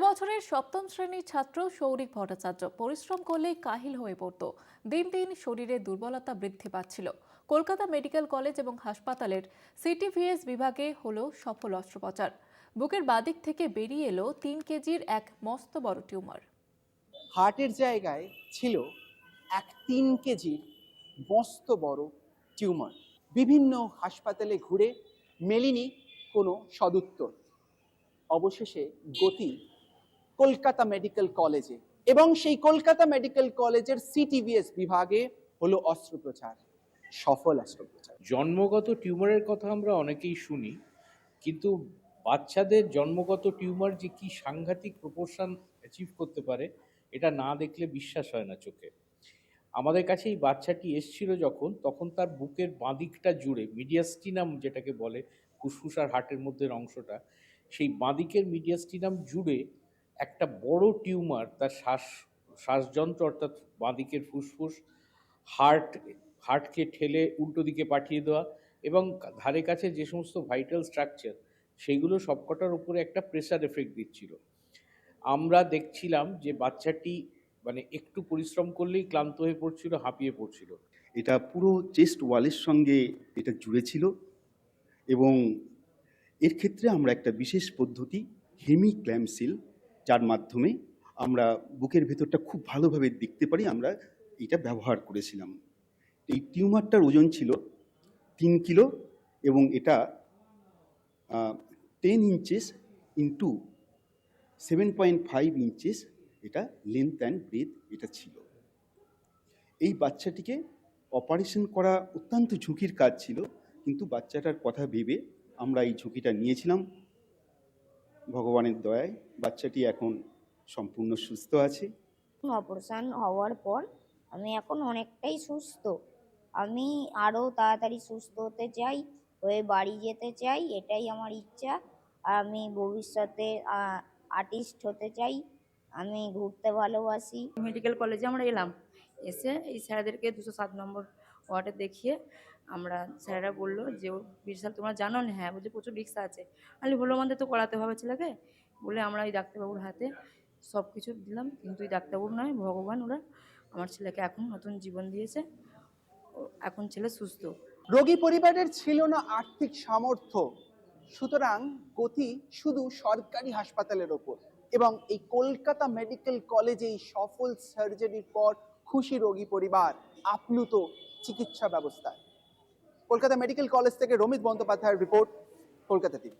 বছরের সপ্তম শ্রেণীর ছাত্র সৌরিক ভট্টাচার্য পরিশ্রম করলেই কাহিল হয়ে পড়ত। দিন দিন শরীরে দুর্বলতা বৃদ্ধি পাচ্ছিল। কলকাতা মেডিকেল কলেজ এবং হাসপাতালের সিটিভিএস বিভাগে হলো সফল অস্ত্রোপচার। বুকের বাদিক থেকে বেরিয়ে এলো 3 কেজির এক মস্ত বড় টিউমার। হার্টের জায়গায় ছিল এক 3 কেজির মস্ত বড় টিউমার। বিভিন্ন হাসপাতালে ঘুরে মেলেনি কোনো সদুত্তর। অবশেষে গতি কলকাতা মেডিকেল কলেজে, এবং সেই কলকাতা মেডিকেল কলেজের সিটিভিএস বিভাগে হলো অস্ত্রোপচার, সফল অস্ত্রোপচার। জন্মগত টিউমারের কথা আমরা অনেকেই শুনি, কিন্তু বাচ্চাদের জন্মগত টিউমার যে কি সাংঘাতিক প্রপোর্শন অ্যাচিভ করতে পারে এটা না দেখলে বিশ্বাস হয় না চোখে। আমাদের কাছে এই বাচ্চাটি এসছিল তখন তার বুকের বাঁদিকটা জুড়ে মিডিয়াস্টিনাম যেটাকে বলে, ফুসফুস আর হার্টের মধ্যের অংশটা, সেই বাঁদিকের মিডিয়াস্টিনাম জুড়ে একটা বড় টিউমার তার শ্বাসযন্ত্র অর্থাৎ বাঁদিকের ফুসফুস, হার্টকে ঠেলে উল্টো দিকে পাঠিয়ে দেওয়া এবং ধারে কাছে যে সমস্ত ভাইটাল স্ট্রাকচার সেইগুলো সবকটার উপরে একটা প্রেসার এফেক্ট দিচ্ছিল। আমরা দেখছিলাম যে বাচ্চাটি একটু পরিশ্রম করলেই ক্লান্ত হয়ে পড়ছিল, হাঁপিয়ে পড়ছিল। এটা পুরো চেস্ট ওয়ালের সঙ্গে এটা জুড়ে ছিল, এবং এর ক্ষেত্রে আমরা একটা বিশেষ পদ্ধতি হেমিক্ল্যাম্পসিল, যার মাধ্যমে আমরা বুকের ভেতরটা খুব ভালোভাবে দেখতে পারি, আমরা এটা ব্যবহার করেছিলাম। এই টিউমারটার ওজন ছিল 3 কিলো, এবং এটা 10 ইঞ্চেস ইন্টু 7.5 ইঞ্চেস এটা লেন্থ অ্যান্ড ব্রেথ এটা ছিল। এই বাচ্চাটিকে অপারেশন করা অত্যন্ত ঝুঁকির কাজ ছিল, কিন্তু বাচ্চাটার কথা ভেবে আমরা এই ঝুঁকিটা নিয়েছিলাম। ভগবানের দয়ায় বাচ্চাটি এখন সম্পূর্ণ সুস্থ আছে। অপারেশন হওয়ার পর আমি এখন অনেকটাই সুস্থ। আমি আরও তাড়াতাড়ি সুস্থ হতে চাই, হয়ে বাড়ি যেতে চাই, এটাই আমার ইচ্ছা। আমি ভবিষ্যতে আর্টিস্ট হতে চাই। আমি ঘুরতে ভালোবাসি। মেডিকেল কলেজে আমরা এলাম, এসে এই স্যারদেরকে 207 নম্বর ওয়ার্ডে দেখিয়ে আমরা, স্যারেরা বললো যে বিশাল তোমরা জানো না? হ্যাঁ। বলছে প্রচুর রিস্ক আছে। আমি হলো আমাদের তো করাতে হবে ছেলেকে বলে আমরা এই ডাক্তারবাবুর হাতে সব কিছু দিলাম, কিন্তু এই ডাক্তারবাবু নয়, ভগবান, ওরা আমার ছেলেকে এখন নতুন জীবন দিয়েছে। এখন ছেলে সুস্থ। রোগী পরিবারের ছিল না আর্থিক সামর্থ্য, সুতরাং গতি শুধু সরকারি হাসপাতালের ওপর, এবং এই কলকাতা মেডিকেল কলেজে এই সফল সার্জারির পর খুশি রোগী পরিবার, আপ্লুত চিকিৎসা ব্যবস্থায়। কলকাতা মেডিকেল কলেজ থেকে রমিত বন্দ্যোপাধ্যায়ের রিপোর্ট, কলকাতা টিভি।